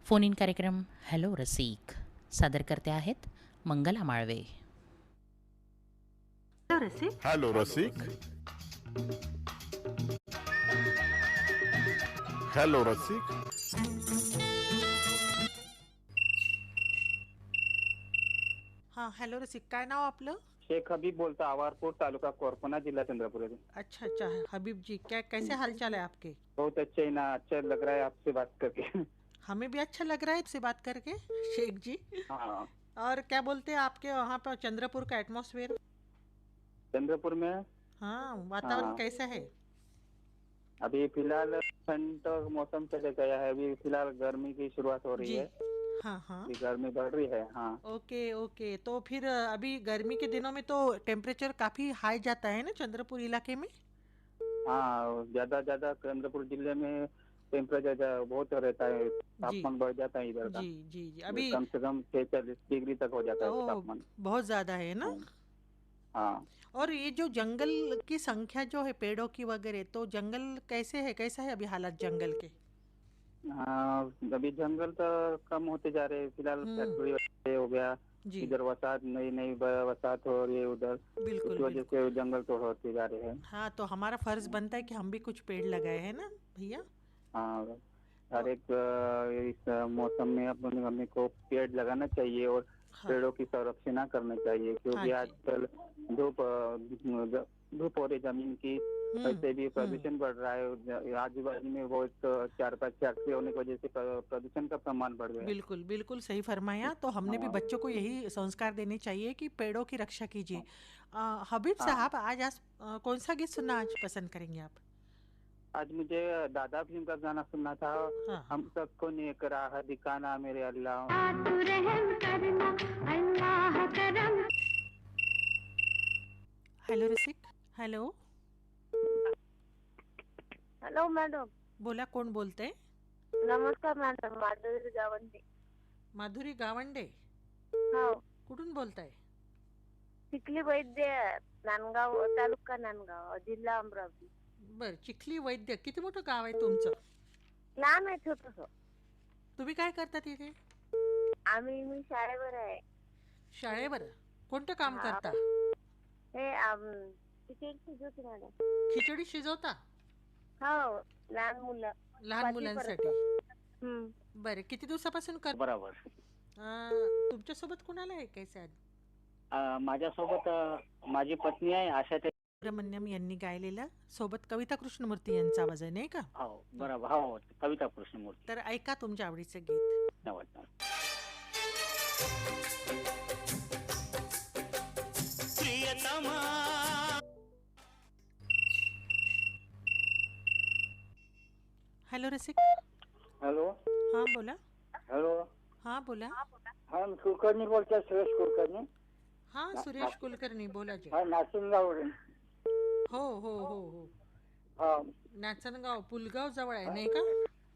Phone in कार्यक्रम hello रसिक सादर करते आहेत मंगला माळवे. रसिक हॅलो रसिक. हॅलो रसिक. हां हॅलो रसिक, काय नाव आपलं? शेख हबीब बोलता, आवारपुर तालुका कोरपना जिला चंद्रपुर है। अच्छा अच्छा हबीब जी, क्या कैसे हाल चाल है आपके? बहुत अच्छे है ना, अच्छा लग रहा है आपसे बात करके। हमें भी अच्छा लग रहा है आपसे बात करके शेख जी। हाँ, और क्या बोलते हैं आपके वहाँ पर चंद्रपुर का एटमॉस्फेयर? चंद्रपुर में। हाँ, वातावरण हाँ, कैसा है? अभी फिलहाल ठंड तो मौसम चले गया है, अभी फिलहाल गर्मी की शुरुआत हो रही जी। है। हाँ हाँ। अभी गर्मी बढ़ रही है। हाँ ओके ओके, तो फिर अभी गर्मी के दिनों में तो टेम्परेचर काफ़ी हाई जाता है ना चंद्रपुर इलाके में? हाँ, ज्यादा ज्यादा चंद्रपुर जिले में टेम्परेचर बहुत रहता है, जी तापमान बढ़ जाता है इधर का। जी जी जी अभी। कम से कम 46 डिग्री तक हो जाता है ओ, तापमान। बहुत ज़्यादा है ना? हाँ हाँ। और ये जो जंगल की संख्या जो है पेड़ों की वगैरह, तो जंगल कैसे है, कैसा है अभी हालत जंगल के? हाँ, अभी जंगल तो कम होते जा रहे हैं, फिलहाल हम्म। फैक्ट्री वगैरह हो गया। जी। इधर वसाहत नई नई वसाहत हो रही है उधर, बिल्कुल इस वजह बिल्कुल। से जंगल तो होते जा रहे हैं। हाँ, तो हमारा फर्ज बनता है कि हम भी कुछ पेड़ लगाए हैं ना भैया। हाँ, हर तो एक इस मौसम में अपन हमें को पेड़ लगाना चाहिए और हाँ। पेड़ों की संरक्षण करना चाहिए, हाँ क्योंकि जी। आजकल धूप धूप हो रही जमीन की, वैसे भी हम्म। प्रदूषण बढ़ रहा है। आजू बाजू में बहुत 4-5 फैक्ट्री होने की वजह से प्रदूषण का प्रमाण बढ़ गया है। बिल्कुल बिल्कुल सही फरमाया, तो हमने भी हाँ बच्चों को यही संस्कार देने चाहिए कि पेड़ों की रक्षा कीजिए। हबीब हाँ। साहब, कौन सा गीत सुनना आज पसंद करेंगे आप? आज मुझे दादा फिल्म का गाना सुनना था। हाँ हाँ। हम सबको नेक राह दिखाना मेरे अल्लाह। तू रहम करना, अल्लाह करम। हेलो रसिक। हेलो। Hello madam. बोला, कोण बोलतंय? नमस्कार मॅडम, माधुरी गावंडे. माधुरी गावंडे. हो. कुठून बोलताय? चिखली वैद्य, नांदगाव तालुका, नांदगाव जिल्हा अमरावती. बर, चिखली वैद्य किती मोठं गाव आहे तुमचं? लहान आहे छोटस. तुम्ही काय करता तिथे? मी शाळेवर आहे. शाळेवर कोणतं काम हा. करता? हे तिथे शिजवते मॅडम. खिचडी शिजवता? हो, लहान मुलं. लहान मुलांसाठी. हम्म. बरं, किती दिवसापासून कर बरोबर. तुमच्यासोबत कोणाला आहे काय सॅड? माझ्यासोबत माझी पत्नी आहे आशा ते. सुब्रमण्यम यांनी गायलेलं, सोबत कविता कृष्णमूर्ती यांचा आवाज आहे नाही का? हो बरोबर. हो, कविता कृष्णमूर्ती. तर ऐका तुमच्या आवडीचं गीत. नमस्कार. हॅलो रसिक. हॅलो. हां बोला. हॅलो. हां बोला. हा, मी कुलकर्णी बोलतोय, सुरेश कुलकर्णी. हां, सुरेश कुलकर्णी बोला जी. हा, नाशिंगावरून. हो हो हो हो. हा. नाचनगाव पुलगाव जवळ आहे नाही का?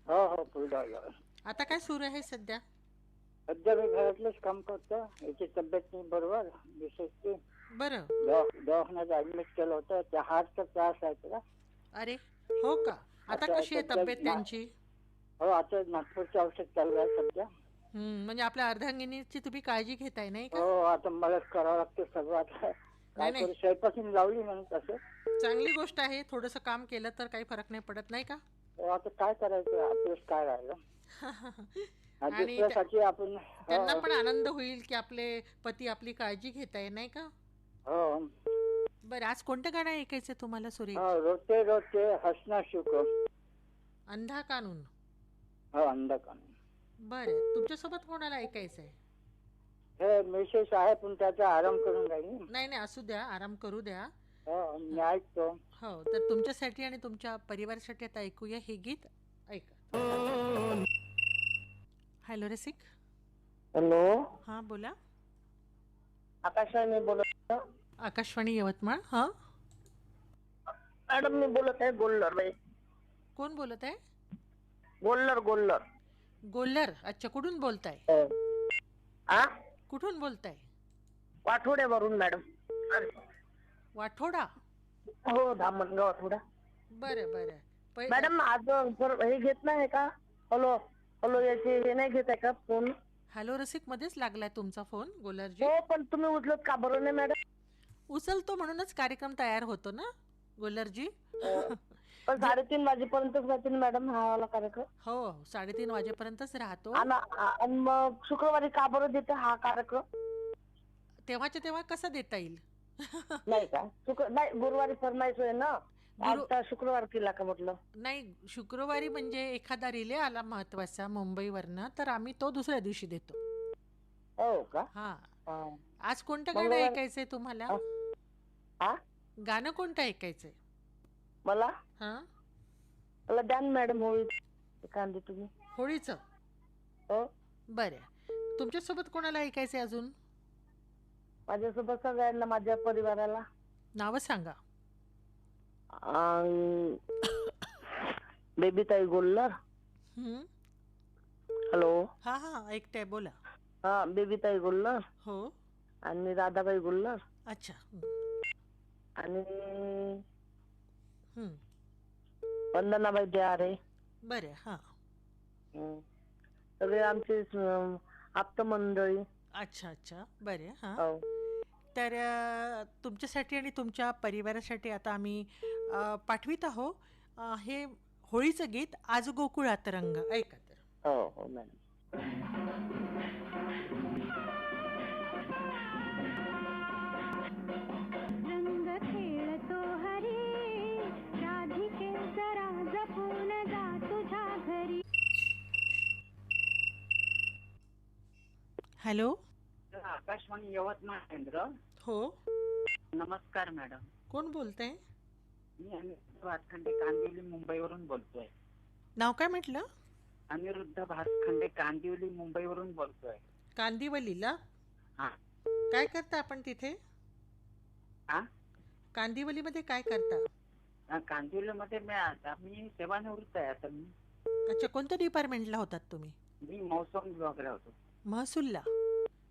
हो हो, पुलगावला. आता काय सुरू आहे सध्या? सध्या मी घरातलंच काम करतो. याची तब्येत नाही बरोबर, विशेष ते बरं. दवाखान्यात ऍडमिट केलं होतं, त्या हार्टचा त्रास आहे त्याला. अरे हो का? आता कशी आहे तब्येत त्यांची? हो, आता नागपूरचे औषध चालू आहे सध्या. म्हणजे आपल्या अर्धांगिनीची तुम्ही काळजी घेताय नाही का? हो, आता मला करावं लागतं सगळं. आता नाही काय नाही, करू, स्वयंपासून लावली म्हणून तसं. चांगली गोष्ट आहे. थोडंसं काम केलं तर काही फरक नाही पडत नाही का? हो, आता काय करायचं, आपलंच काय राहिलं. आणि दुसऱ्यासाठी आपण. त्यांना पण आनंद होईल की आपले पती आपली काळजी घेताय नाही का? हो बरं, आज कोणतं गाणं ऐकायचं तुम्हाला सुरेश? हो, रोजचे रोजचे हसना शुक. अंधा कानून. हो, अंधकान. बरं, तुमच्यासोबत कोणाला ऐकायचं आहे? हे मेसेज आहे, पण त्याचा आराम करून राहील. नाही नाही, असू द्या, आराम करू द्या. हो, मी ऐकतो. हो, तर तुमच्यासाठी आणि तुमच्या परिवारासाठी आता ऐकूया हे गीत. ऐका. हॅलो रसिक. हॅलो. हां बोला. आकाशवाणी बोलत. आकाशवाणी यवतमाळ. हां, मॅडम मी बोलत आहे, गोल्लर बाई. कोण बोलत आहे? गोल्लर गोल्लर. गोल्लर. अच्छा, कुठून बोलताय? हा, कुठून बोलताय? वाठोड्यावरून मॅडम. वाठोडा. हो, धामणगाव थोडा. बरं बरं. मॅडम आज हे घेत नाही का? हॅलो. हॅलो, याचे हे नाही घेत आहे का फोन? हॅलो रसिक, मध्येच लागलाय तुमचा फोन गोलरजी. हो, पण तुम्ही उचलत का बरं नाही मॅडम? उचलतो म्हणूनच कार्यक्रम तयार होतो ना गोलरजी. पण 3:30 वाजेपर्यंतच राहते ना मॅडम हा वाला कार्यक्रम. हो, 3:30 वाजेपर्यंतच राहतो. आणि मग शुक्रवारी का बरं देते हा कार्यक्रम? तेव्हाच्या तेव्हा कसं देता येईल? नाही का? नाही, गुरुवारी फरमाईश आहे ना. आता शुक्रवार केला का म्हटलं? नाही, शुक्रवारी म्हणजे एखादा रिले आला महत्वाचा मुंबईवरनं, तर आम्ही तो दुसऱ्या दिवशी देतो. हो का? हा. हा. आज कोणतं गाणं ऐकायचंय तुम्हाला? हा? गाणं कोणतं ऐकायचंय? मला हा, मला द्या ना मॅडम होळी एखादी तुम्ही. होळीचं? हो, बरं. तुमच्यासोबत कोणाला ऐकायचंय अजून? माझ्यासोबत सगळ्यांना, माझ्या परिवाराला. नावं सांगा. बेबी ताई गोल्लर. हम्म. हॅलो. हा हा, ऐकते, बोला. हा, बेबी ताई गोल्लर हो. आणि राधाबाई गोल्लर अच्छा. आणि हम्म. वंदनाबाई द्यारे. बरं. हा. सगळे आमचे आप्त मंडळी. अच्छा अच्छा, बरे. हा. हो. तर तुमच्यासाठी आणि तुमच्या परिवारासाठी आता आम्ही पाठवित आहोत हे होळीचं गीत आज गोकुळात रंग. ऐका तर. हो हो मॅडम. रंग खेळतो हरी, राधिके जरा जपून जा तुझ्या घरी. हॅलो. आकाशवाणी यवतमाळ केंद्र. हो. नमस्कार मॅडम. कोण बोलतंय? मी अनिरुद्ध भातखंडे कांदिवली मुंबईवरून बोलतोय. नाव काय म्हटलं? अनिरुद्ध भातखंडे कांदिवली मुंबईवरून बोलतोय. कांदिवलीला? हा. काय करता आपण तिथे? हा? कांदिवलीमध्ये काय करता? कांदिवलीमध्ये मी सेवानिवृत्त आहे आता. मी अच्छा, कोणत्या डिपार्टमेंटला होतात तुम्ही? मौसम विभागला होतो. महसूलला?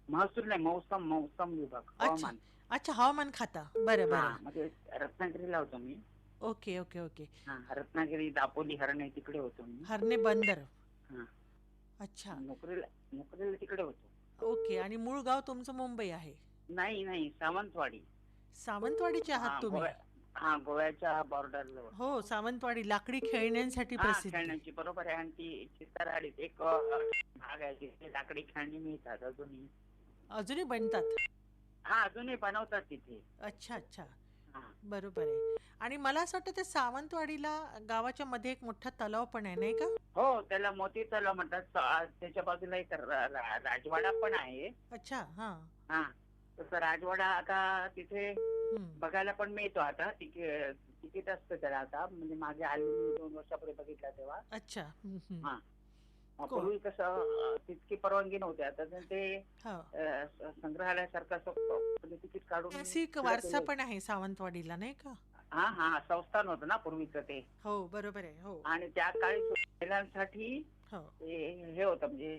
महसूल नाही, मौसम विभाग, हवामान. अच्छा, हवामान खाता. बरं बरं. म्हणजे रत्नागिरीला होतो मी. Okay okay okay. Ratnagiri, Dapoli, Harne तिकडे होतो मी. हरणे बंदर. हा. अच्छा. नोकरीला तिकडे होतो. ओके. आणि मूळ गाव तुमचं मुंबई आहे? नाही, सावंतवाडी. सावंतवाडीचे आहात तुम्ही? हा, गोव्याच्या बॉर्डरला. हो, सावंतवाडी लाकडी खेळण्यांसाठी प्रसिद्ध. खेळण्याची, बरोबर आहे. आणि ती चित्तरवाडीत एक भाग आहे तिथे लाकडी खेळणी मिळतात अजूनही बनतात? हा, अजूनही बनवतात तिथे. अच्छा अच्छा, बरोबर आहे. आणि मला असं वाटतं ते सावंतवाडीला गावाच्या मध्ये एक मोठा तलाव पण आहे, नाही का? हो, त्याला मोती तलाव म्हणतात. त्याच्या बाजूला एक राजवाडा पण आहे. अच्छा. हा हा, तसं राजवाडा आता तिथे बघायला पण मिळतो. आता तिकीट असतं त्याला आता. म्हणजे मागे आली 2 वर्षापूर्वी बघितला तेव्हा. अच्छा. हा, पूर्वी कसं तितकी परवानगी नव्हती. आता ते संग्रहालयासारखं असं तिकीट काढून. सीख वारसा पण आहे सावंतवाडीला, नाही का? हा, संस्थान होतं ना पूर्वीचं ते. हो, बरोबर आहे. हो. आणि त्या काळी महिलांसाठी हे होतं, म्हणजे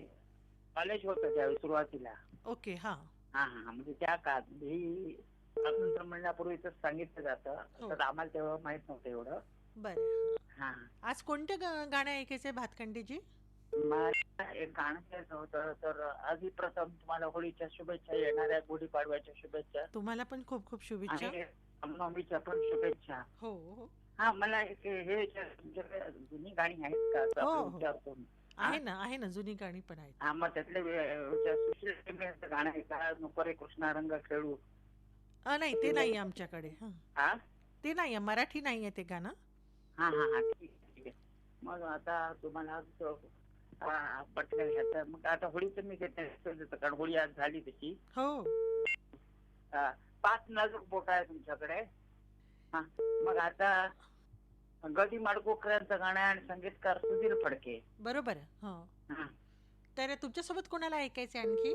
कॉलेज होतं त्यावेळी सुरुवातीला. ओके. हा हा, म्हणजे त्या काळात स्वातंत्र्य मिळण्यापूर्वीच सांगितलं जातं. तर आम्हाला तेव्हा माहित नव्हतं एवढं. बरं. हा. आज कोणते गाणं ऐकायचंय भातखंडेजी? मला एक गाणं घ्यायचं होतं. तर आधी प्रथम तुम्हाला होळीच्या शुभेच्छा, येणाऱ्या गुढीपाडव्याच्या शुभेच्छा. तुम्हाला पण खूप खूप शुभेच्छा. आणि रामनवमीच्या पण शुभेच्छा. हो. हा, मला हे तुमच्याकडे जुनी गाणी आहेत का? हो, आहे ना, जुनी गाणी पण आहेत. हा, मग त्यातले सुशील टेंबेचं गाणं आहे का? नको रे कृष्णा रंग खेळू. नाही, ते नाही आमच्याकडे. हा, ते नाही, मराठी नाहीये ते गाणं. हा, ठीक आहे. मग आता तुम्हाला पटकन घ्यायचं. मग आता होळीचं मी घेते, कारण होळी आज झाली तशी. हो. 5 नाजूक बोट आहे तुमच्याकडे. हा, मग आता गदी माडगुळकरांचं गाणं आहे आणि संगीतकार सुधीर फडके. बरोबर. तर तुमच्यासोबत कोणाला ऐकायचे आणखी?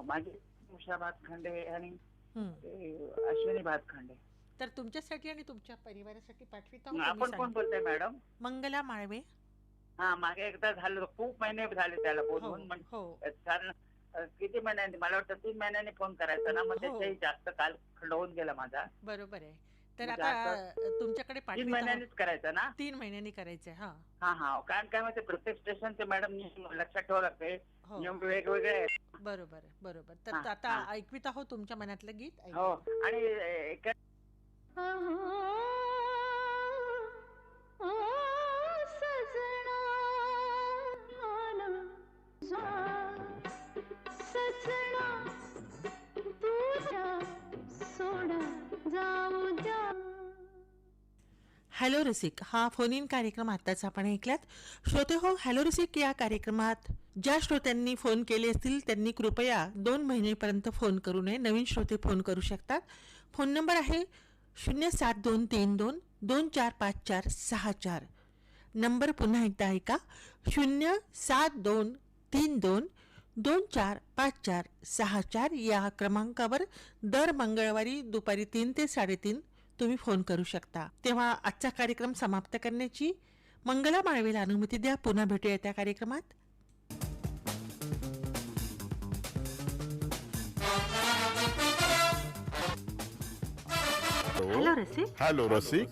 माझी उषा भातखंडे आणि अश्विनी भातखंडे. तर तुमच्यासाठी आणि तुमच्या परिवारासाठी पाठवित आहोत. आपण कोण बोलताय मॅडम? मंगला माळवे. हा, मागे एकदा झालं, खूप महिने झाले त्याला बोलून. किती महिन्यांनी, मला वाटतं 3 महिन्यांनी फोन करायचा ना. मग त्याच्याही जास्त काल खंडवून गेला माझा. बरोबर आहे. तर म्हणजे आता तुमच्याकडे 3 पाठवित आहोत. महिन्यांनीच करायचं ना? 3 महिन्यांनी करायचंय. हा हा हा. कारण काय माहिती प्रत्येक स्टेशनचे मॅडम नियम लक्षात ठेवावं लागते. हो नियम वेगवेगळे आहेत. बरोबर बरोबर. तर हा, आता हा. ऐकवित आहोत तुमच्या मनातलं गीत. हो ऐकूया. आणि एका सजना सजना तुझ्या सोडा जाऊ द्या. हॅलो रसिक हा फोन इन कार्यक्रम आताच आपण ऐकलात. श्रोते हो, हॅलो रसिक या कार्यक्रमात ज्या श्रोत्यांनी फोन केले असतील त्यांनी कृपया 2 महिनेपर्यंत फोन करू नये. नवीन श्रोते फोन करू शकतात. फोन नंबर आहे 07232245464. नंबर पुन्हा एकदा ऐका, 07232245464 या क्रमांकावर दर मंगळवारी दुपारी 3 ते 3:30 तुम्ही फोन करू शकता. तेव्हा आजचा कार्यक्रम समाप्त करण्याची मंगला माळवेला अनुमती द्या. पुन्हा भेटूया त्या कार्यक्रमात. हॅलो रसिक. हॅलो रसिक